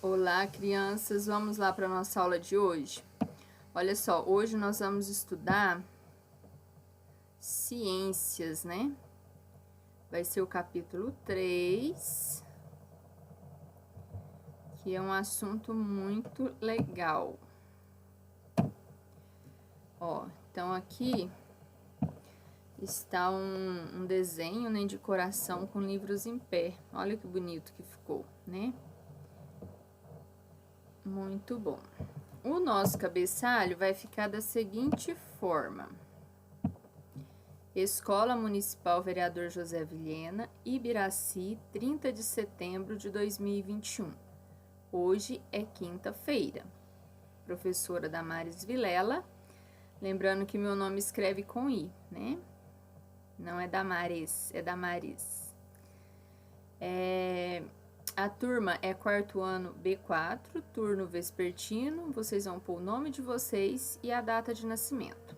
Olá, crianças! Vamos lá para a nossa aula de hoje? Olha só, hoje nós vamos estudar ciências, né? Vai ser o capítulo 3, que é um assunto muito legal. Ó, então aqui está um desenho, né, de coração com livros em pé. Olha que bonito que ficou, né? Muito bom. O nosso cabeçalho vai ficar da seguinte forma: Escola Municipal Vereador José Vilhena, Ibiraci, 30 de setembro de 2021. Hoje é quinta-feira. Professora Damares Vilela. Lembrando que meu nome escreve com I, né? Não é Damares, é Damares. A turma é quarto ano B4, turno vespertino. Vocês vão pôr o nome de vocês e a data de nascimento.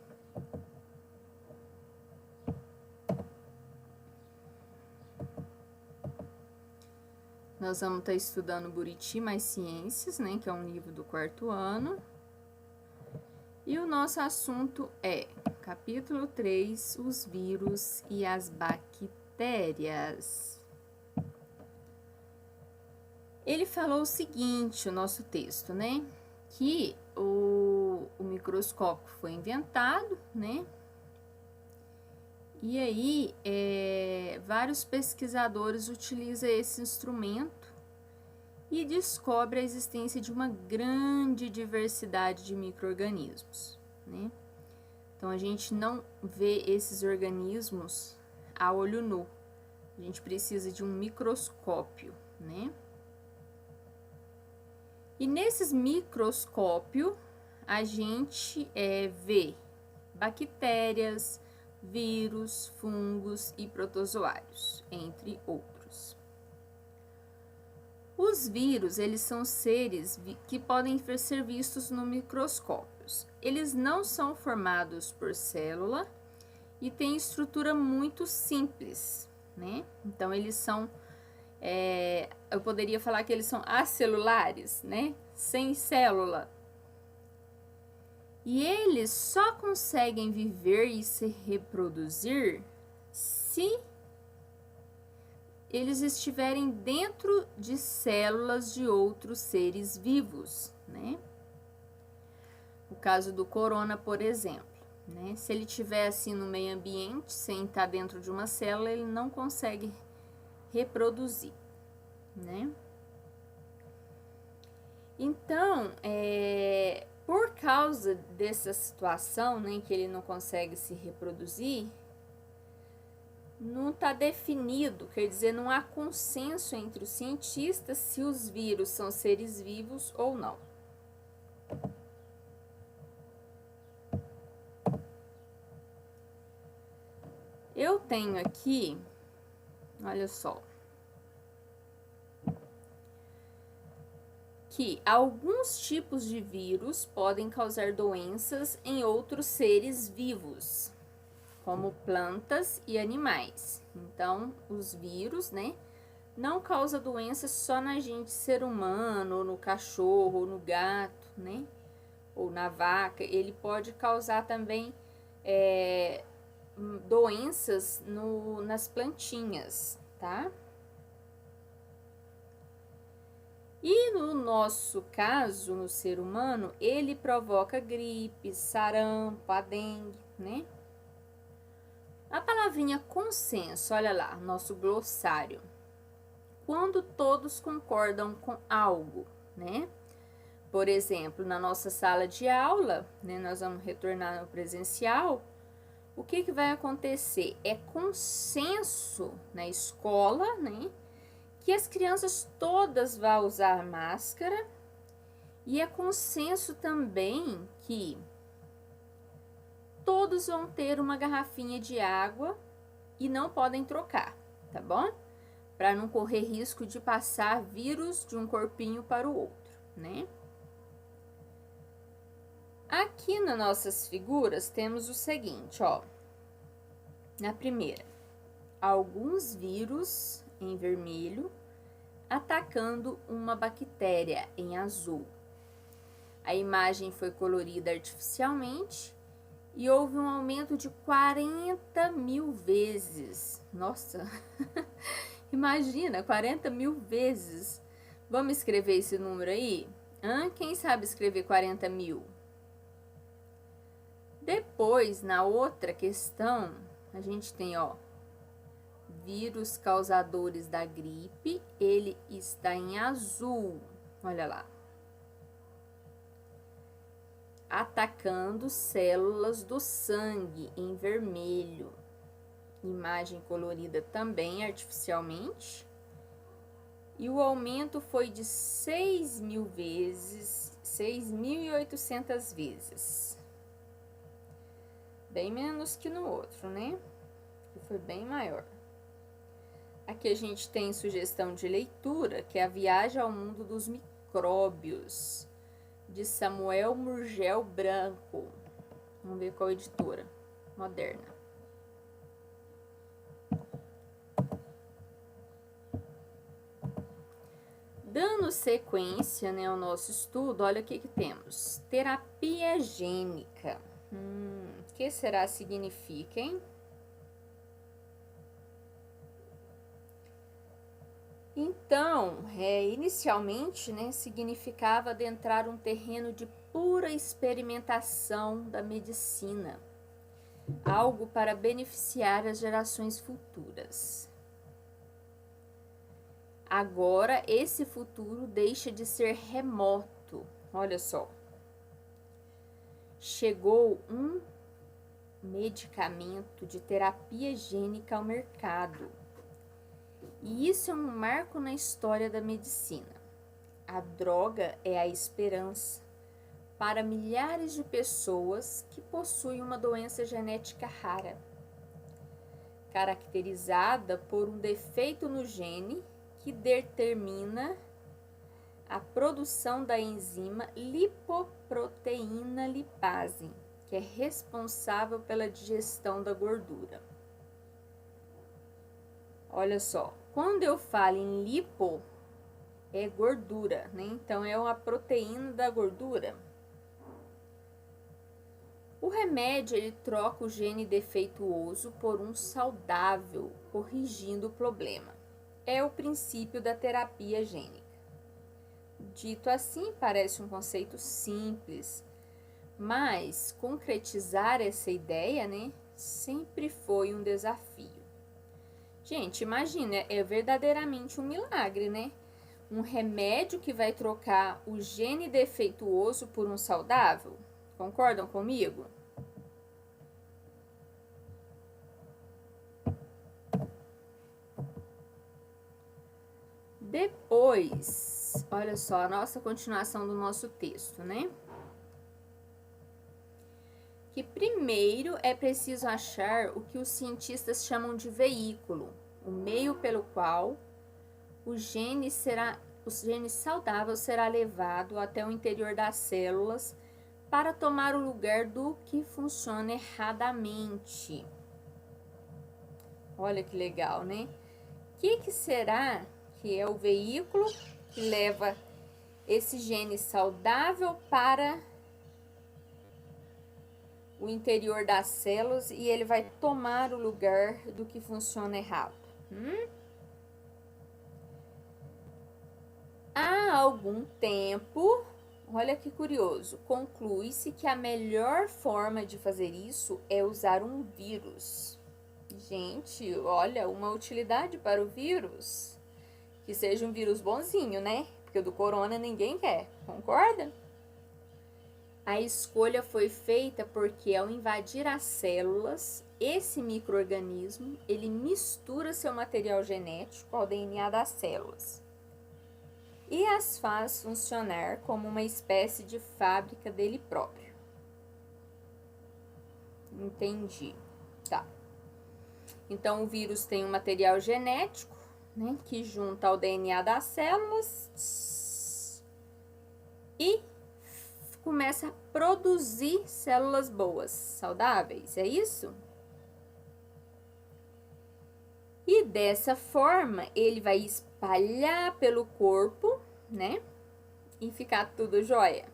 Nós vamos estar estudando Buriti Mais Ciências, né, que é um livro do quarto ano. E o nosso assunto é capítulo 3, os vírus e as bactérias. Ele falou o seguinte, o nosso texto, né, que o microscópio foi inventado, né, e aí vários pesquisadores utilizam esse instrumento e descobre a existência de uma grande diversidade de micro-organismos, né? Então, a gente não vê esses organismos a olho nu. A gente precisa de um microscópio, né? E nesses microscópios, a gente vê bactérias, vírus, fungos e protozoários, entre outros. Os vírus, eles são seres que podem ser vistos no microscópio. Eles não são formados por célula e têm estrutura muito simples, né? Então, eles são, eu poderia falar que eles são acelulares, né? Sem célula. E eles só conseguem viver e se reproduzir se eles estiverem dentro de células de outros seres vivos, né? O caso do corona, por exemplo, né? Se ele estiver assim no meio ambiente, sem estar dentro de uma célula, ele não consegue reproduzir, né? Então, por causa dessa situação, né, que ele não consegue se reproduzir, não está definido, quer dizer, não há consenso entre os cientistas se os vírus são seres vivos ou não. Eu tenho aqui, olha só, que alguns tipos de vírus podem causar doenças em outros seres vivos, como plantas e animais. Então, os vírus, né, não causam doenças só na gente, ser humano, ou no cachorro, ou no gato, né, ou na vaca. Ele pode causar também doenças nas plantinhas, tá? E no nosso caso, no ser humano, ele provoca gripe, sarampo, a dengue, né? A palavrinha consenso, olha lá, nosso glossário. Quando todos concordam com algo, né? Por exemplo, na nossa sala de aula, né, nós vamos retornar no presencial, o que vai acontecer? É consenso na escola, né, que as crianças todas vão usar máscara, e é consenso também que todos vão ter uma garrafinha de água e não podem trocar, tá bom? Para não correr risco de passar vírus de um corpinho para o outro, né? Aqui nas nossas figuras temos o seguinte, ó. Na primeira, alguns vírus em vermelho atacando uma bactéria em azul. A imagem foi colorida artificialmente e houve um aumento de 40.000 vezes. Nossa, imagina, 40.000 vezes. Vamos escrever esse número aí? Quem sabe escrever 40.000? Depois, na outra questão, a gente tem, ó, vírus causadores da gripe, ele está em azul, olha lá. Atacando células do sangue em vermelho. Imagem colorida também artificialmente. E o aumento foi de 6.000 vezes, 6.800 vezes. Bem menos que no outro, né? Que foi bem maior. Aqui a gente tem sugestão de leitura, que é A Viagem ao Mundo dos Micróbios, de Samuel Murgel Branco. Vamos ver qual editora. Moderna. Dando sequência, né, ao nosso estudo, olha o que temos. Terapia gênica. O que será significa, hein? Então, inicialmente, né, significava adentrar um terreno de pura experimentação da medicina, algo para beneficiar as gerações futuras. Agora, esse futuro deixa de ser remoto. Olha só. Chegou um medicamento de terapia gênica ao mercado. E isso é um marco na história da medicina. A droga é a esperança para milhares de pessoas que possuem uma doença genética rara, caracterizada por um defeito no gene que determina a produção da enzima lipoproteína lipase, que é responsável pela digestão da gordura. Olha só, quando eu falo em lipo, é gordura, né? Então, é uma proteína da gordura. O remédio, ele troca o gene defeituoso por um saudável, corrigindo o problema. É o princípio da terapia gênica. Dito assim, parece um conceito simples, mas concretizar essa ideia, né, sempre foi um desafio. Gente, imagina, é verdadeiramente um milagre, né? Um remédio que vai trocar o gene defeituoso por um saudável. Concordam comigo? Depois, olha só, a nossa continuação do nosso texto, né? Que primeiro é preciso achar o que os cientistas chamam de veículo, o meio pelo qual o gene saudável será levado até o interior das células para tomar o lugar do que funciona erradamente. Olha que legal, né? O que será que é o veículo que leva esse gene saudável para o interior das células e ele vai tomar o lugar do que funciona errado? Há algum tempo, olha que curioso, conclui-se que a melhor forma de fazer isso é usar um vírus. Gente, olha, uma utilidade para o vírus. Que seja um vírus bonzinho, né? Porque o do corona ninguém quer, concorda? A escolha foi feita porque ao invadir as células, esse micro-organismo, ele mistura seu material genético ao DNA das células e as faz funcionar como uma espécie de fábrica dele próprio. Entendi. Tá. Então, o vírus tem um material genético, né, que junta ao DNA das células e começa a produzir células boas, saudáveis, é isso? E dessa forma, ele vai espalhar pelo corpo, né? E ficar tudo jóia.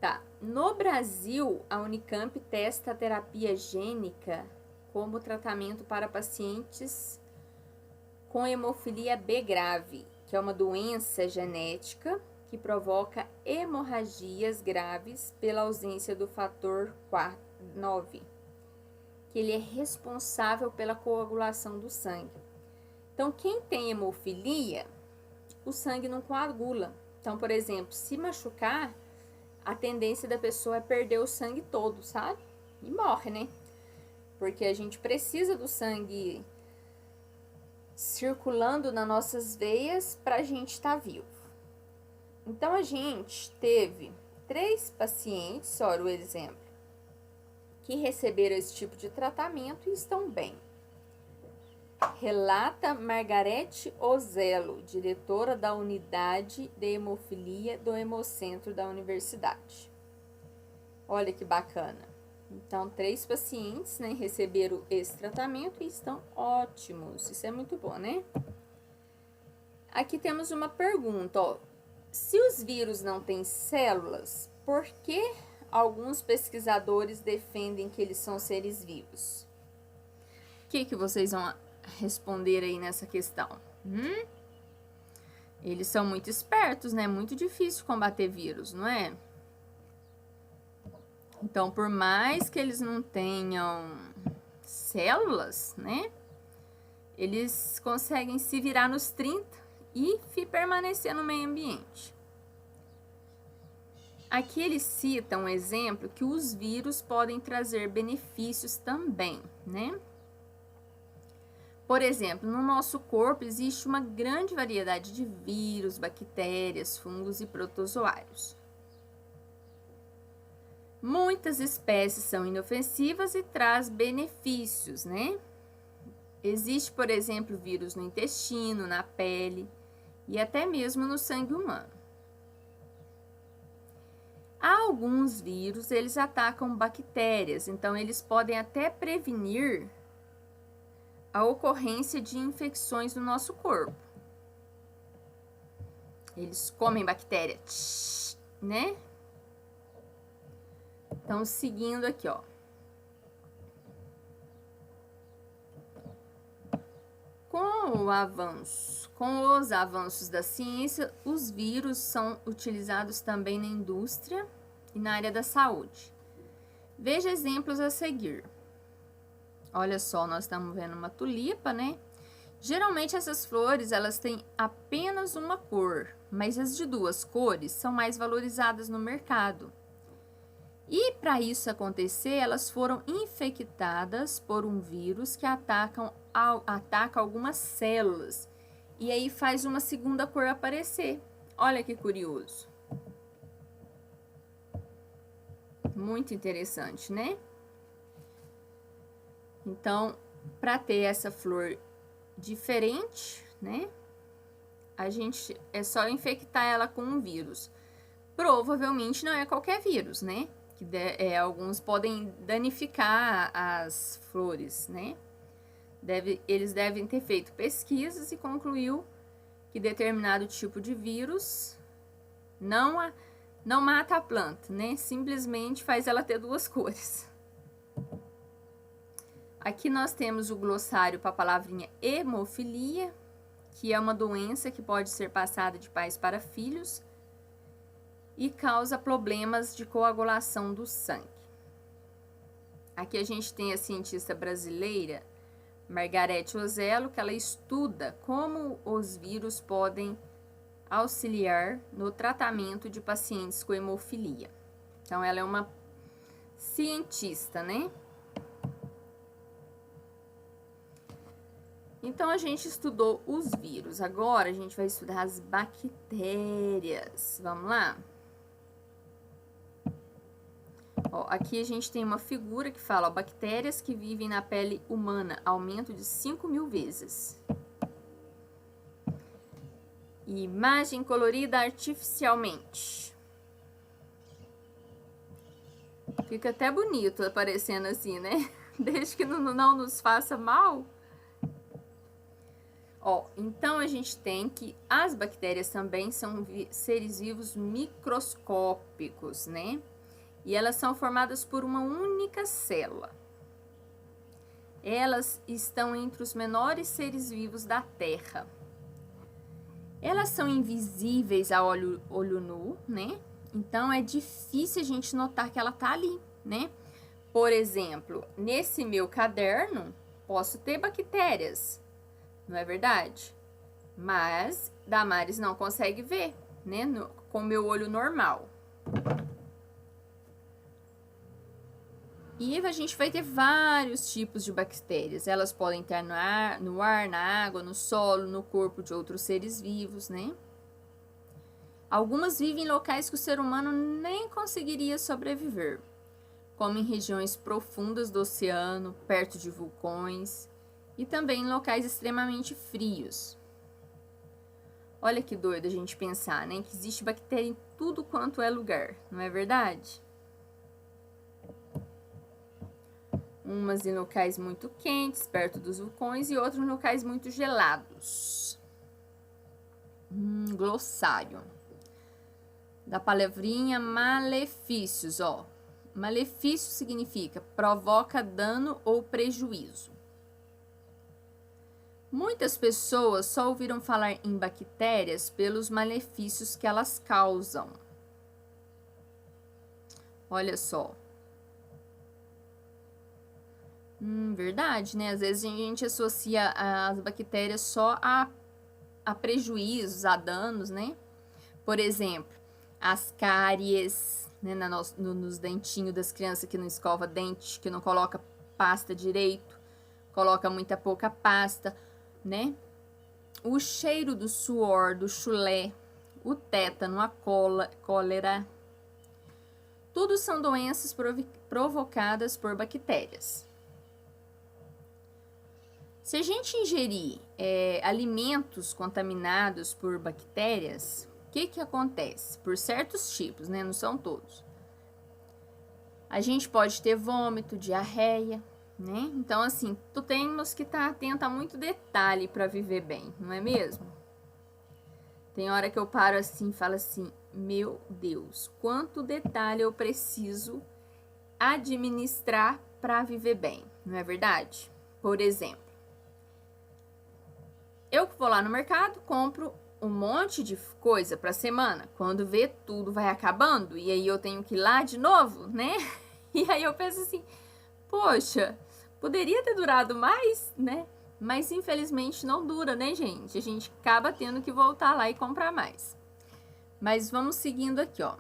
Tá. No Brasil, a Unicamp testa a terapia gênica como tratamento para pacientes com hemofilia B grave, que é uma doença genética que provoca hemorragias graves pela ausência do fator 9, que ele é responsável pela coagulação do sangue. Então, quem tem hemofilia, o sangue não coagula. Então, por exemplo, se machucar, a tendência da pessoa é perder o sangue todo, sabe? E morre, né? Porque a gente precisa do sangue circulando nas nossas veias para a gente estar vivo. Então, a gente teve 3 pacientes, olha o exemplo, que receberam esse tipo de tratamento e estão bem. Relata Margarete Ozello, diretora da unidade de hemofilia do Hemocentro da Universidade. Olha que bacana. Então, 3 pacientes, né, receberam esse tratamento e estão ótimos. Isso é muito bom, né? Aqui temos uma pergunta, ó. Se os vírus não têm células, por que alguns pesquisadores defendem que eles são seres vivos? O que vocês vão responder aí nessa questão? Eles são muito espertos, né? Muito difícil combater vírus, não é? Então, por mais que eles não tenham células, né? Eles conseguem se virar nos 30 e permanecer no meio ambiente. Aqui ele cita um exemplo que os vírus podem trazer benefícios também, né? Por exemplo, no nosso corpo existe uma grande variedade de vírus, bactérias, fungos e protozoários. Muitas espécies são inofensivas e traz benefícios, né? Existe, por exemplo, vírus no intestino, na pele e até mesmo no sangue humano. Há alguns vírus, eles atacam bactérias, então eles podem até prevenir a ocorrência de infecções no nosso corpo. Eles comem bactéria, né? Então, seguindo aqui, ó. Com os avanços da ciência, os vírus são utilizados também na indústria e na área da saúde. Veja exemplos a seguir. Olha só, nós estamos vendo uma tulipa, né? Geralmente essas flores, elas têm apenas uma cor, mas as de 2 cores são mais valorizadas no mercado. E para isso acontecer, elas foram infectadas por um vírus que ataca algumas células e aí faz uma segunda cor aparecer. Olha que curioso. Muito interessante, né? Então, para ter essa flor diferente, né? A gente é só infectar ela com um vírus. Provavelmente não é qualquer vírus, né? Alguns podem danificar as flores, né? Eles devem ter feito pesquisas e concluiu que determinado tipo de vírus não mata a planta, né? Simplesmente faz ela ter 2 cores. Aqui nós temos o glossário para a palavrinha hemofilia, que é uma doença que pode ser passada de pais para filhos e causa problemas de coagulação do sangue. Aqui a gente tem a cientista brasileira Margarete Ozello, que ela estuda como os vírus podem auxiliar no tratamento de pacientes com hemofilia. Então, ela é uma cientista, né? Então, a gente estudou os vírus. Agora, a gente vai estudar as bactérias. Vamos lá? Ó, aqui a gente tem uma figura que fala, ó, bactérias que vivem na pele humana, aumento de 5.000 vezes. Imagem colorida artificialmente. Fica até bonito aparecendo assim, né? Desde que não nos faça mal. Ó, então a gente tem que as bactérias também são seres vivos microscópicos, né? E elas são formadas por uma única célula. Elas estão entre os menores seres vivos da Terra. Elas são invisíveis a olho nu, né? Então é difícil a gente notar que ela tá ali, né? Por exemplo, nesse meu caderno, posso ter bactérias, não é verdade? Mas Damares não consegue ver, né? Com o meu olho normal. E a gente vai ter vários tipos de bactérias. Elas podem estar no ar, na água, no solo, no corpo de outros seres vivos, né? Algumas vivem em locais que o ser humano nem conseguiria sobreviver, como em regiões profundas do oceano, perto de vulcões e também em locais extremamente frios. Olha que doido a gente pensar, né? Que existe bactéria em tudo quanto é lugar, não é verdade? Umas em locais muito quentes, perto dos vulcões, e outros em locais muito gelados. Glossário. Da palavrinha malefícios, ó. Malefício significa provoca dano ou prejuízo. Muitas pessoas só ouviram falar em bactérias pelos malefícios que elas causam. Olha só. Verdade, né? Às vezes a gente associa as bactérias só a prejuízos, a danos, né? Por exemplo, as cáries, né? Nos dentinhos das crianças que não escova dente, que não coloca pasta direito, coloca muita pouca pasta, né? O cheiro do suor, do chulé, o tétano, a cólera. Tudo são doenças provocadas por bactérias. Se a gente ingerir alimentos contaminados por bactérias, o que acontece? Por certos tipos, né? Não são todos. A gente pode ter vômito, diarreia, né? Então, assim, temos que estar atento a muito detalhe para viver bem, não é mesmo? Tem hora que eu paro assim e falo assim, meu Deus, quanto detalhe eu preciso administrar para viver bem, não é verdade? Por exemplo, eu vou lá no mercado, compro um monte de coisa para semana. Quando vê, tudo vai acabando e aí eu tenho que ir lá de novo, né? E aí eu penso assim, poxa, poderia ter durado mais, né? Mas infelizmente não dura, né, gente? A gente acaba tendo que voltar lá e comprar mais. Mas vamos seguindo aqui, ó.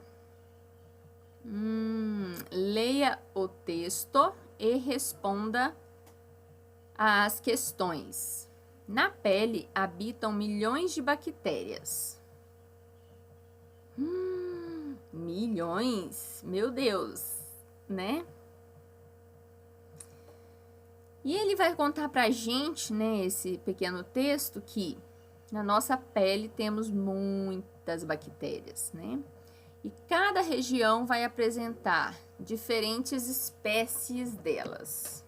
Leia o texto e responda às questões. Na pele habitam milhões de bactérias. Milhões? Meu Deus, né? E ele vai contar pra gente, né, esse pequeno texto, que na nossa pele temos muitas bactérias, né? E cada região vai apresentar diferentes espécies delas.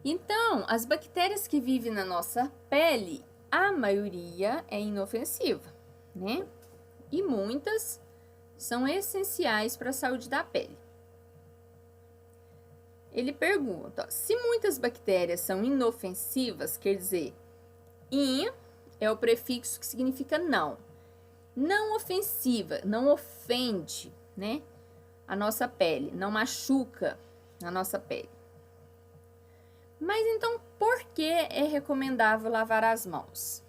Então, as bactérias que vivem na nossa pele, a maioria é inofensiva, né? E muitas são essenciais para a saúde da pele. Ele pergunta, se muitas bactérias são inofensivas, quer dizer, in é o prefixo que significa não. Não ofensiva, não ofende, né, a nossa pele, não machuca a nossa pele. Mas então, por que é recomendável lavar as mãos?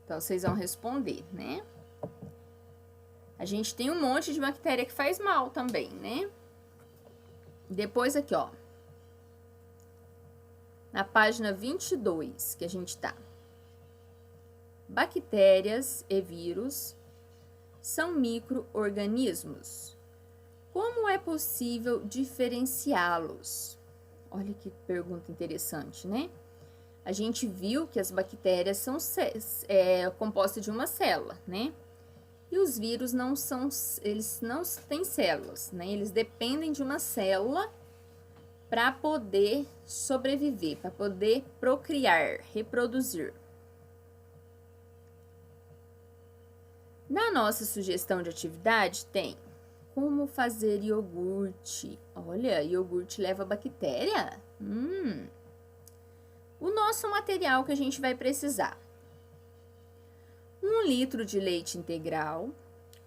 Então, vocês vão responder, né? A gente tem um monte de bactéria que faz mal também, né? Depois aqui, ó. Na página 22 que a gente tá. Bactérias e vírus são micro-organismos. Como é possível diferenciá-los? Olha que pergunta interessante, né? A gente viu que as bactérias são compostas de uma célula, né? E os vírus não são, eles não têm células, né? Eles dependem de uma célula para poder sobreviver, para poder procriar, reproduzir. Na nossa sugestão de atividade tem como fazer iogurte. Olha, iogurte leva bactéria? O nosso material que a gente vai precisar: 1 litro de leite integral,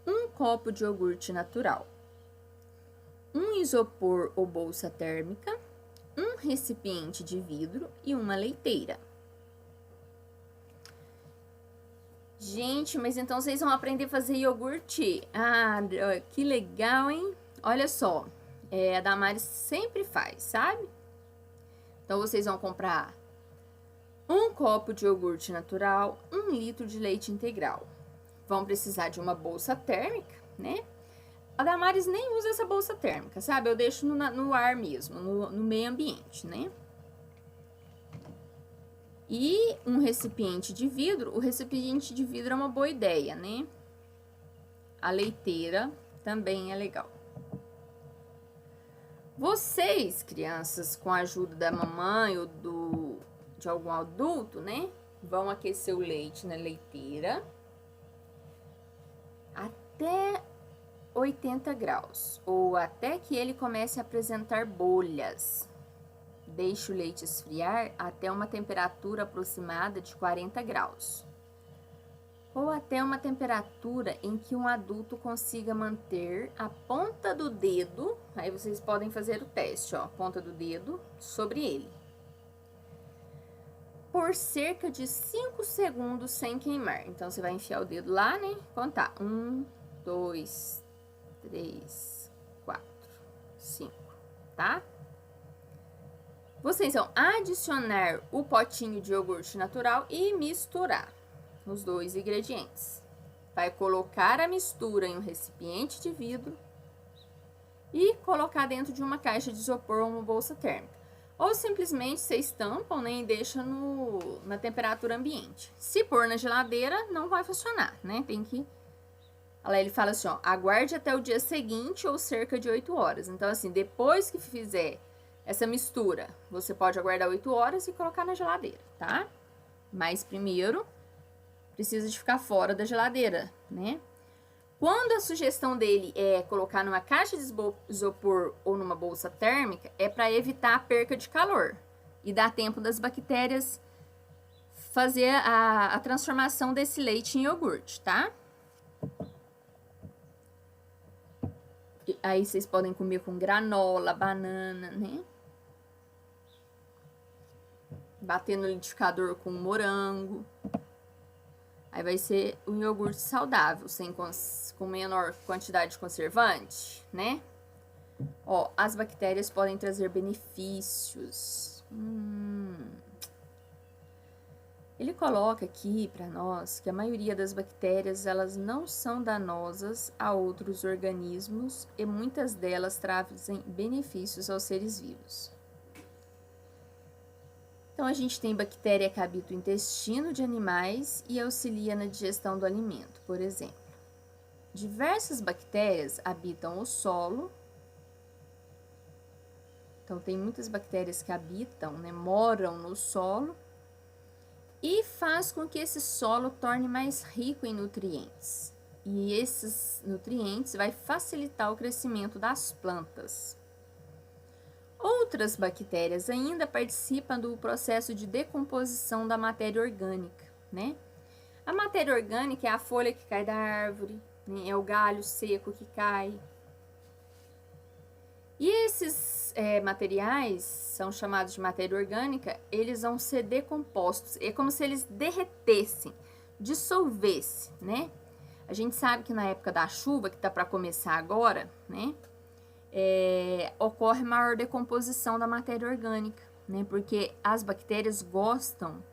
1 copo de iogurte natural, 1 isopor ou bolsa térmica, 1 recipiente de vidro e uma leiteira. Gente, mas então vocês vão aprender a fazer iogurte? Ah, que legal, hein? Olha só, a Damares sempre faz, sabe? Então, vocês vão comprar 1 copo de iogurte natural, 1 litro de leite integral. Vão precisar de uma bolsa térmica, né? A Damares nem usa essa bolsa térmica, sabe? Eu deixo no ar mesmo, no meio ambiente, né? E um recipiente de vidro. O recipiente de vidro é uma boa ideia, né? A leiteira também é legal. Vocês, crianças, com a ajuda da mamãe ou de algum adulto, né? Vão aquecer o leite na leiteira até 80 graus, ou até que ele comece a apresentar bolhas. Deixe o leite esfriar até uma temperatura aproximada de 40 graus, ou até uma temperatura em que um adulto consiga manter a ponta do dedo. Aí vocês podem fazer o teste, ó, ponta do dedo sobre ele, por cerca de 5 segundos sem queimar. Então, você vai enfiar o dedo lá, né? Contar: 1, 2, 3, 4, 5, tá? Vocês vão adicionar o potinho de iogurte natural e misturar os 2 ingredientes. Vai colocar a mistura em um recipiente de vidro e colocar dentro de uma caixa de isopor ou uma bolsa térmica. Ou simplesmente vocês tampam, né, e deixam na temperatura ambiente. Se pôr na geladeira, não vai funcionar, né? Tem que... Lá ele fala assim, ó, aguarde até o dia seguinte ou cerca de 8 horas. Então, assim, depois que fizer essa mistura, você pode aguardar 8 horas e colocar na geladeira, tá? Mas primeiro, precisa de ficar fora da geladeira, né? Quando a sugestão dele é colocar numa caixa de isopor ou numa bolsa térmica, é para evitar a perca de calor e dar tempo das bactérias fazer a transformação desse leite em iogurte, tá? Aí vocês podem comer com granola, banana, né? Bater no liquidificador com morango. Aí vai ser um iogurte saudável, com menor quantidade de conservante, né? Ó, as bactérias podem trazer benefícios. Ele coloca aqui para nós que a maioria das bactérias, elas não são danosas a outros organismos e muitas delas trazem benefícios aos seres vivos. Então, a gente tem bactéria que habita o intestino de animais e auxilia na digestão do alimento, por exemplo. Diversas bactérias habitam o solo. Então, tem muitas bactérias que habitam, né, moram no solo e faz com que esse solo torne mais rico em nutrientes. E esses nutrientes vai facilitar o crescimento das plantas. Outras bactérias ainda participam do processo de decomposição da matéria orgânica, né? A matéria orgânica é a folha que cai da árvore, né? É o galho seco que cai. E esses materiais são chamados de matéria orgânica, eles vão ser decompostos. É como se eles derretessem, dissolvessem, né? A gente sabe que na época da chuva, que tá para começar agora, né? Ocorre maior decomposição da matéria orgânica, né? Porque as bactérias gostam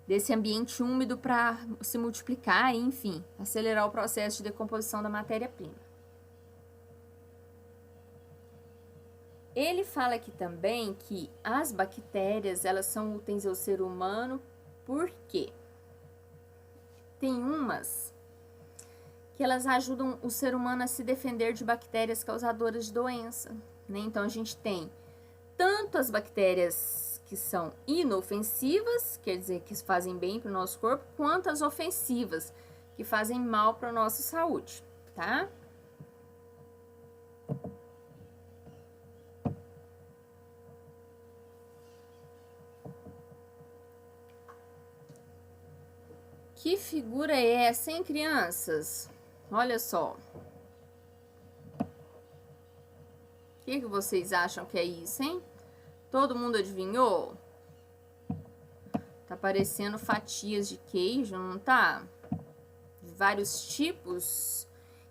desse ambiente úmido para se multiplicar e, enfim, acelerar o processo de decomposição da matéria-prima. Ele fala aqui também que as bactérias, elas são úteis ao ser humano porque tem umas que elas ajudam o ser humano a se defender de bactérias causadoras de doença, né? Então, a gente tem tanto as bactérias que são inofensivas, quer dizer, que fazem bem para o nosso corpo, quanto as ofensivas, que fazem mal para a nossa saúde, tá? Que figura é essa, hein, crianças? Olha só. O que vocês acham que é isso, hein? Todo mundo adivinhou? Tá parecendo fatias de queijo, não tá? De vários tipos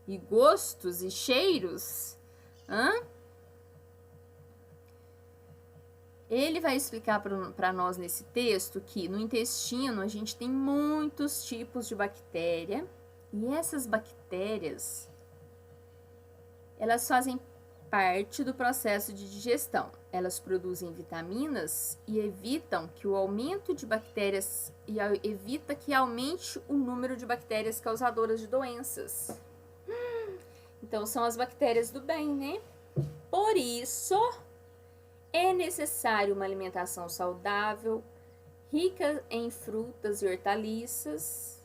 e gostos e cheiros. Hã? Ele vai explicar para nós nesse texto que no intestino a gente tem muitos tipos de bactéria e essas bactérias, elas fazem parte do processo de digestão. Elas produzem vitaminas e evitam que o aumento de bactérias evita que aumente o número de bactérias causadoras de doenças. Então são as bactérias do bem, né? Por isso é necessário uma alimentação saudável, rica em frutas e hortaliças,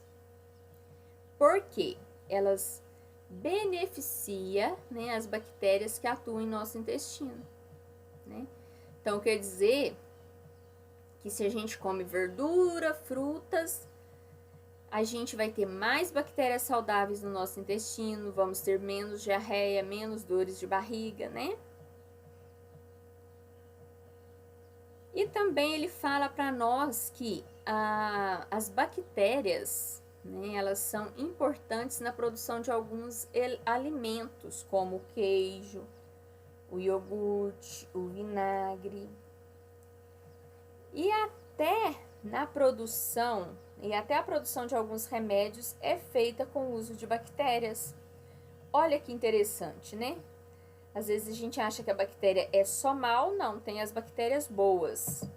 porque elas beneficiam, né, as bactérias que atuam em nosso intestino, né? Então, quer dizer que se a gente come verdura, frutas, a gente vai ter mais bactérias saudáveis no nosso intestino, vamos ter menos diarreia, menos dores de barriga, né? E também ele fala para nós que as bactérias, né, elas são importantes na produção de alguns alimentos, como o queijo, o iogurte, o vinagre. E até a produção de alguns remédios é feita com o uso de bactérias. Olha que interessante, né? Às vezes a gente acha que a bactéria é só mal, não, tem as bactérias boas.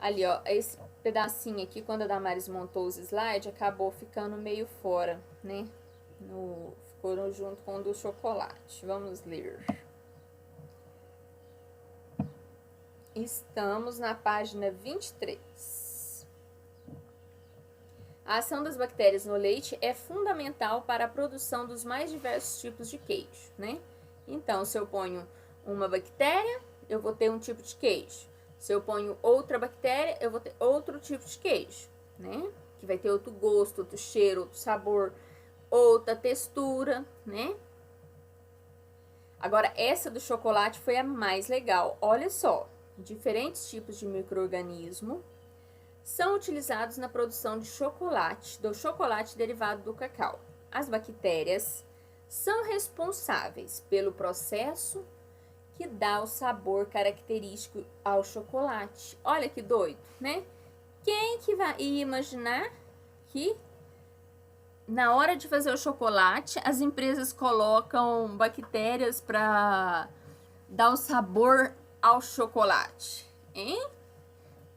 Ali, ó, esse pedacinho aqui, quando a Damares montou os slides, acabou ficando meio fora, né? Ficou junto com o do chocolate. Vamos ler. Estamos na página 23. A ação das bactérias no leite é fundamental para a produção dos mais diversos tipos de queijo, né? Então, se eu ponho uma bactéria, eu vou ter um tipo de queijo. Se eu ponho outra bactéria, eu vou ter outro tipo de queijo, né? Que vai ter outro gosto, outro cheiro, outro sabor, outra textura, né? Agora, essa do chocolate foi a mais legal. Olha só, diferentes tipos de micro-organismo são utilizados na produção de chocolate, do chocolate derivado do cacau. As bactérias são responsáveis pelo processo que dá o sabor característico ao chocolate. Olha que doido, né? Quem que vai imaginar que na hora de fazer o chocolate, as empresas colocam bactérias para dar o sabor ao chocolate, hein?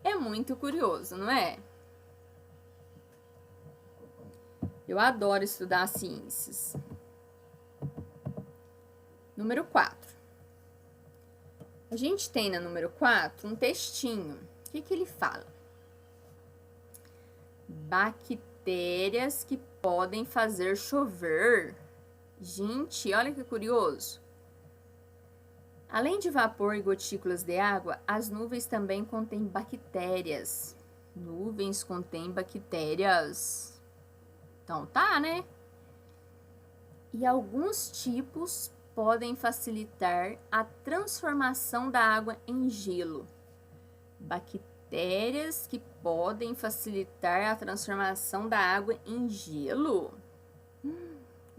É muito curioso, não é? Eu adoro estudar ciências. Número 4. A gente tem na número 4 um textinho. O que ele fala? Bactérias que podem fazer chover. Gente, olha que curioso. Além de vapor e gotículas de água, as nuvens também contêm bactérias. Nuvens contêm bactérias. Então tá, né? E alguns tipos podem facilitar a transformação da água em gelo. Bactérias que podem facilitar a transformação da água em gelo?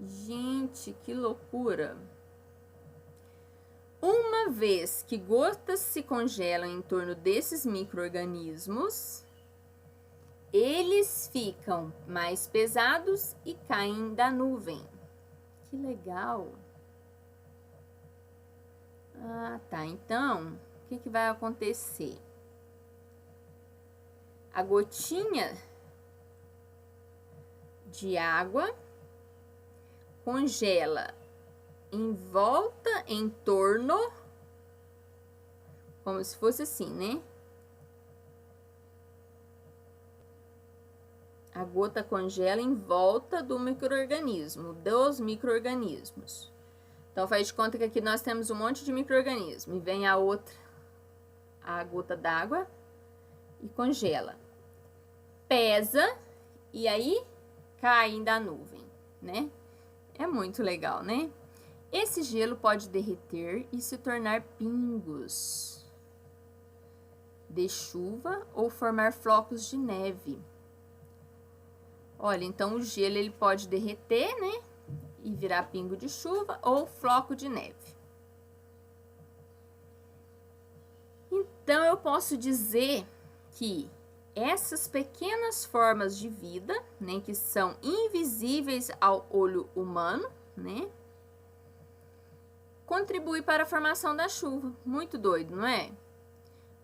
Gente, que loucura! Uma vez que gotas se congelam em torno desses micro-organismos, eles ficam mais pesados e caem da nuvem. Que legal! Ah, tá. Então, o que vai acontecer? A gotinha de água congela em volta, em torno, como se fosse assim, né? A gota congela em volta do micro-organismo, dos micro-organismos. Então, faz de conta que aqui nós temos um monte de micro-organismo. E vem a outra, a gota d'água, e congela. Pesa, e aí cai da nuvem, né? É muito legal, né? Esse gelo pode derreter e se tornar pingos de chuva ou formar flocos de neve. Olha, então o gelo ele pode derreter, né? E virar pingo de chuva ou floco de neve. Então eu posso dizer que essas pequenas formas de vida, né, que são invisíveis ao olho humano, né, contribui para a formação da chuva. Muito doido, não é?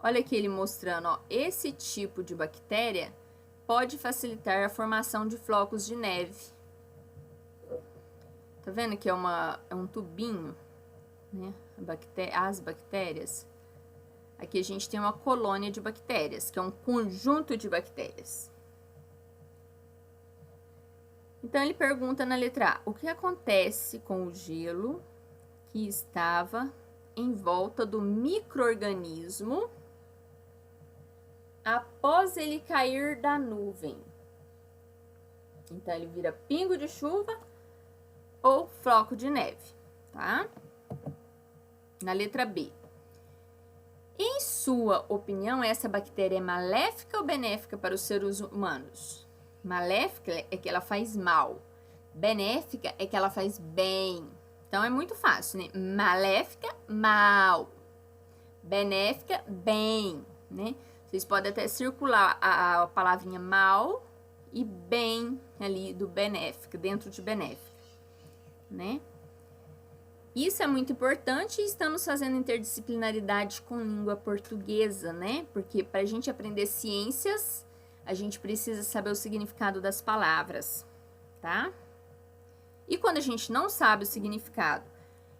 Olha aqui ele mostrando, ó, esse tipo de bactéria pode facilitar a formação de flocos de neve. Tá vendo que é um tubinho, né? As bactérias. Aqui a gente tem uma colônia de bactérias, que é um conjunto de bactérias. Então ele pergunta na letra A: o que acontece com o gelo que estava em volta do micro-organismo após ele cair da nuvem? Então ele vira pingo de chuva ou floco de neve, tá? Na letra B: em sua opinião, essa bactéria é maléfica ou benéfica para os seres humanos? Maléfica é que ela faz mal. Benéfica é que ela faz bem. Então, é muito fácil, né? Maléfica, mal. Benéfica, bem, né? Vocês podem até circular a palavrinha mal e bem ali do benéfica, dentro de benéfica, né? Isso é muito importante e estamos fazendo interdisciplinaridade com língua portuguesa, né? Porque para a gente aprender ciências, a gente precisa saber o significado das palavras, tá? E quando a gente não sabe o significado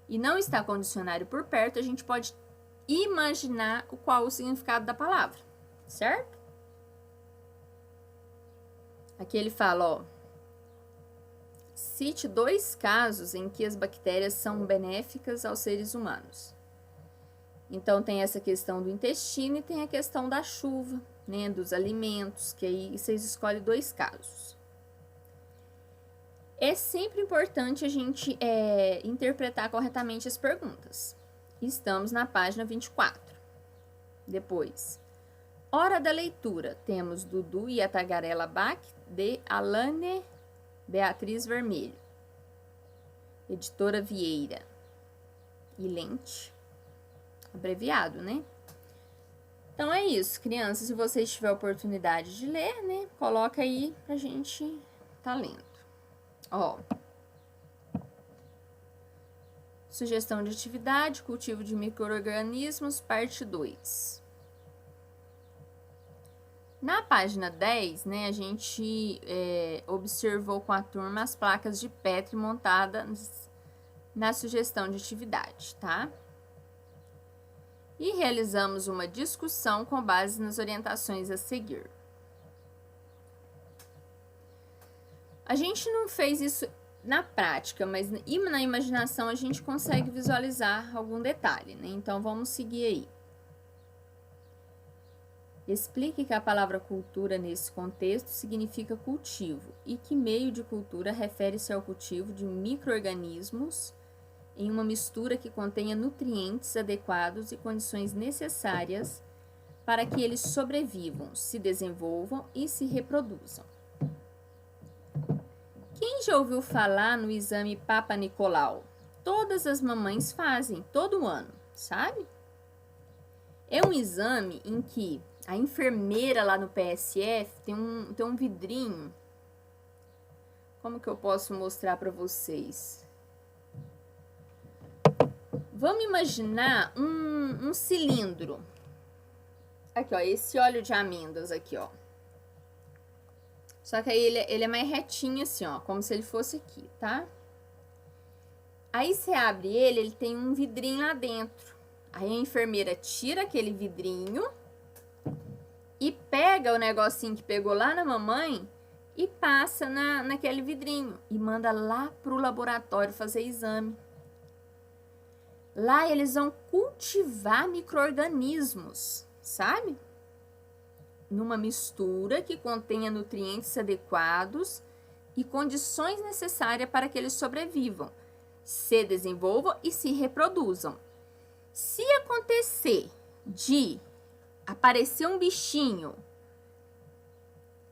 e não está com o dicionário por perto, a gente pode imaginar qual o significado da palavra, certo? Aqui ele fala, ó: cite 2 casos em que as bactérias são benéficas aos seres humanos. Então, tem essa questão do intestino e tem a questão da chuva, né, dos alimentos, que aí vocês escolhem 2 casos. É sempre importante a gente interpretar corretamente as perguntas. Estamos na página 24. Depois, hora da leitura. Temos Dudu e a Tagarela Bach, de Alane Beatriz Vermelho, Editora Vieira e Lente, abreviado, né? Então é isso, crianças. Se vocês tiverem oportunidade de ler, né, coloca aí pra gente tá lendo. Ó, sugestão de atividade: cultivo de micro-organismos, parte 2. Na página 10, né, a gente observou com a turma as placas de Petri montadas na sugestão de atividade, tá? E realizamos uma discussão com base nas orientações a seguir. A gente não fez isso na prática, mas na imaginação a gente consegue visualizar algum detalhe, né? Então, vamos seguir aí. Explique que a palavra cultura nesse contexto significa cultivo e que meio de cultura refere-se ao cultivo de micro-organismos em uma mistura que contenha nutrientes adequados e condições necessárias para que eles sobrevivam, se desenvolvam e se reproduzam. Quem já ouviu falar no exame Papa Nicolau? Todas as mamães fazem, todo ano, sabe? É um exame em que a enfermeira lá no PSF tem um vidrinho. Como que eu posso mostrar para vocês? Vamos imaginar um cilindro. Aqui, ó, esse óleo de amêndoas aqui, ó. Só que aí ele é mais retinho assim, ó, como se ele fosse aqui, tá? Aí você abre ele tem um vidrinho lá dentro. Aí a enfermeira tira aquele vidrinho e pega o negocinho que pegou lá na mamãe e passa naquele vidrinho e manda lá pro laboratório fazer exame. Lá eles vão cultivar micro-organismos, sabe? Numa mistura que contenha nutrientes adequados e condições necessárias para que eles sobrevivam, se desenvolvam e se reproduzam. Se acontecer de aparecer um bichinho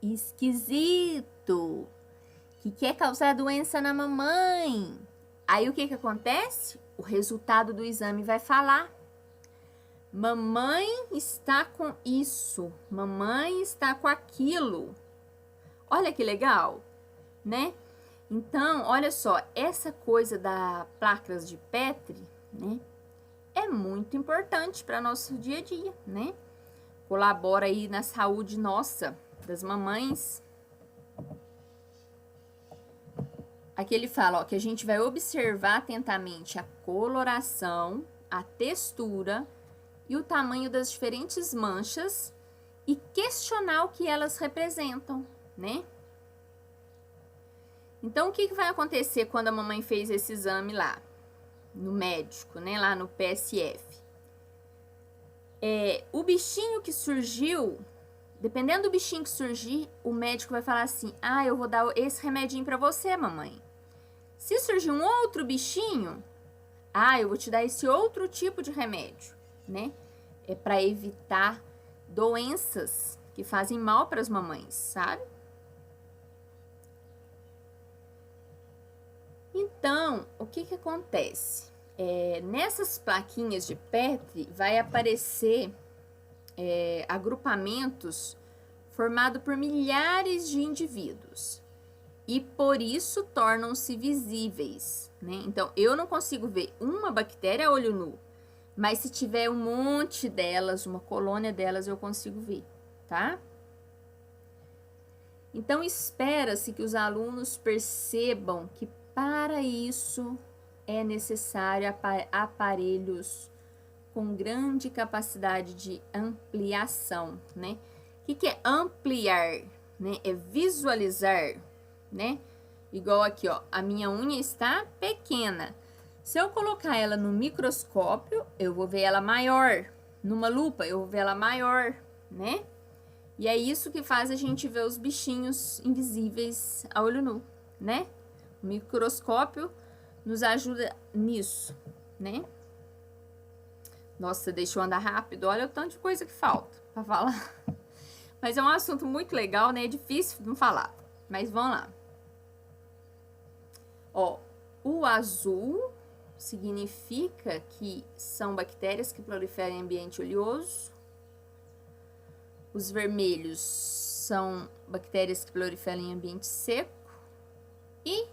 esquisito que quer causar doença na mamãe, aí o que acontece? O resultado do exame vai falar. Mamãe está com isso, mamãe está com aquilo. Olha que legal, né? Então, olha só, essa coisa da placas de Petri, né? É muito importante para nosso dia a dia, né? Colabora aí na saúde nossa, das mamães. Aqui ele fala, ó, que a gente vai observar atentamente a coloração, a textura e o tamanho das diferentes manchas e questionar o que elas representam, né? Então, o que vai acontecer quando a mamãe fez esse exame lá, no médico, né? Lá no PSF? O bichinho que surgiu, dependendo do bichinho que surgir, o médico vai falar assim, eu vou dar esse remedinho pra você, mamãe. Se surgir um outro bichinho, eu vou te dar esse outro tipo de remédio, né? É para evitar doenças que fazem mal para as mamães, sabe? Então, o que acontece? Nessas plaquinhas de Petri vai aparecer agrupamentos formados por milhares de indivíduos. E por isso tornam-se visíveis, né? Então, eu não consigo ver uma bactéria a olho nu, mas se tiver um monte delas, uma colônia delas, eu consigo ver, tá? Então, espera-se que os alunos percebam que para isso é necessário aparelhos com grande capacidade de ampliação, né? O que é ampliar, né? É visualizar, né? Igual aqui, ó, a minha unha está pequena. Se eu colocar ela no microscópio, eu vou ver ela maior. Numa lupa, eu vou ver ela maior, né? E é isso que faz a gente ver os bichinhos invisíveis a olho nu, né? O microscópio nos ajuda nisso, né? Nossa, deixa eu andar rápido. Olha o tanto de coisa que falta para falar. Mas é um assunto muito legal, né? É difícil de não falar. Mas vamos lá. Ó, o azul significa que são bactérias que proliferam em ambiente oleoso. Os vermelhos são bactérias que proliferam em ambiente seco. E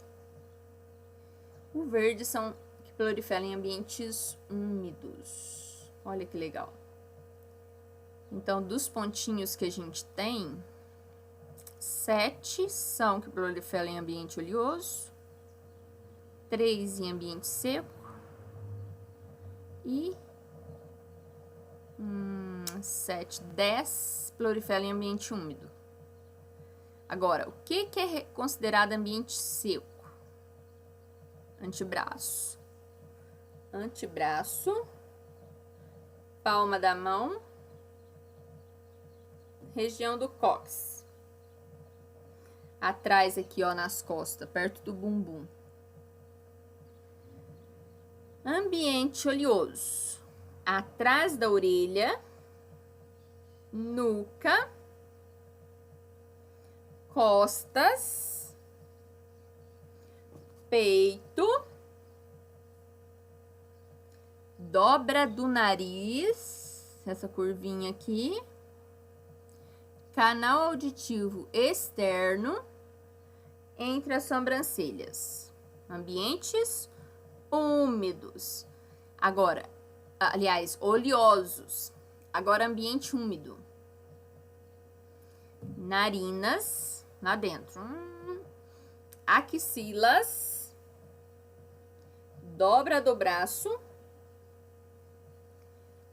o verde são que proliferam em ambientes úmidos. Olha que legal. Então, dos pontinhos que a gente tem, 7 são que proliferam em ambiente oleoso, 3 em ambiente seco e 7, 10 proliferam em ambiente úmido. Agora, o que é considerado ambiente seco? Antebraço. Antebraço, palma da mão, região do cóccix. Atrás aqui, ó, nas costas, perto do bumbum. Ambiente oleoso. Atrás da orelha, nuca, costas, peito, dobra do nariz, essa curvinha aqui, canal auditivo externo, entre as sobrancelhas. Ambientes úmidos. Agora, aliás, oleosos. Agora, ambiente úmido. Narinas, lá dentro. Axilas, dobra do braço,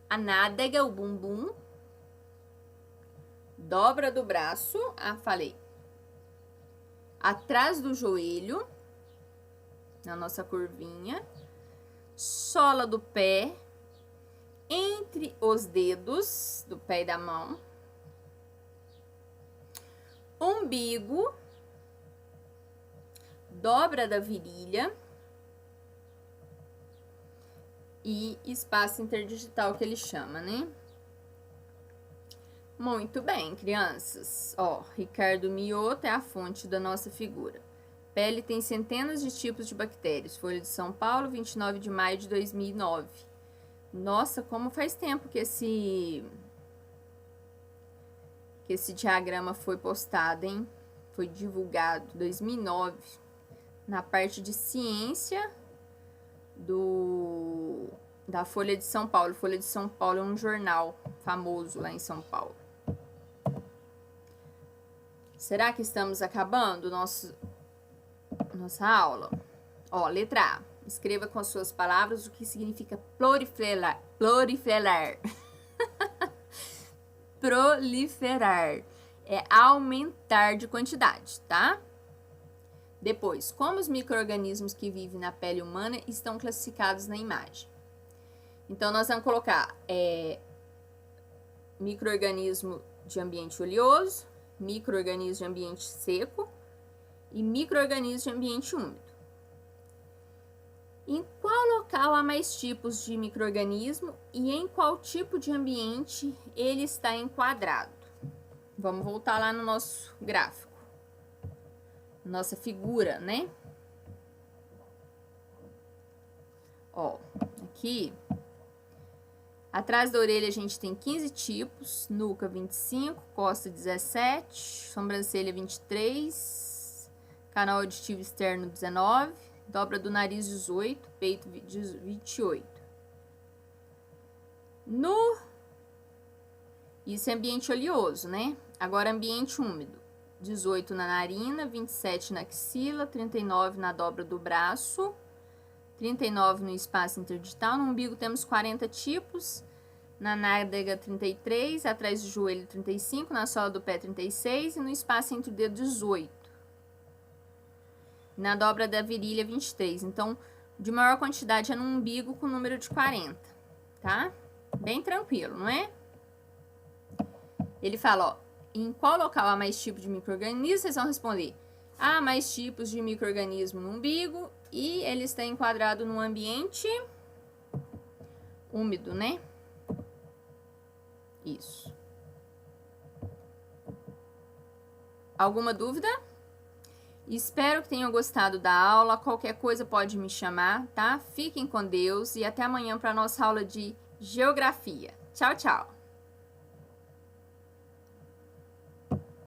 a nádega, o bumbum, dobra do braço, falei, atrás do joelho, na nossa curvinha, sola do pé, entre os dedos do pé e da mão, umbigo, dobra da virilha e espaço interdigital que ele chama, né? Muito bem, crianças. Ó, Ricardo Mioto é a fonte da nossa figura. Pele tem centenas de tipos de bactérias. Folha de São Paulo, 29 de maio de 2009. Nossa, como faz tempo que esse diagrama foi postado, hein? Foi divulgado, 2009, na parte de ciência da Folha de São Paulo. Folha de São Paulo é um jornal famoso lá em São Paulo. Será que estamos acabando nossa aula? Ó, letra A. Escreva com as suas palavras o que significa proliferar. Proliferar é aumentar de quantidade, tá? Depois, como os micro-organismos que vivem na pele humana estão classificados na imagem? Então, nós vamos colocar micro-organismo de ambiente oleoso, micro-organismo de ambiente seco e micro-organismo de ambiente úmido. Em qual local há mais tipos de micro-organismo e em qual tipo de ambiente ele está enquadrado? Vamos voltar lá no nosso gráfico, nossa figura, né? Ó, aqui, atrás da orelha a gente tem 15 tipos, nuca 25, costa 17, sobrancelha 23, canal auditivo externo 19, dobra do nariz 18, peito 28. Isso é ambiente oleoso, né? Agora ambiente úmido. 18 na narina, 27 na axila, 39 na dobra do braço, 39 no espaço interdigital. No umbigo temos 40 tipos, na nádega 33, atrás do joelho 35, na sola do pé 36 e no espaço entre o dedo 18. Na dobra da virilha 23. Então, de maior quantidade é no umbigo com número de 40, tá? Bem tranquilo, não é? Ele fala, ó, em qual local há mais tipos de micro-organismo? Vocês vão responder, há mais tipos de micro-organismo no umbigo e ele está enquadrado no ambiente úmido, né? Isso. Alguma dúvida? Espero que tenham gostado da aula. Qualquer coisa pode me chamar, tá? Fiquem com Deus e até amanhã para a nossa aula de geografia. Tchau, tchau!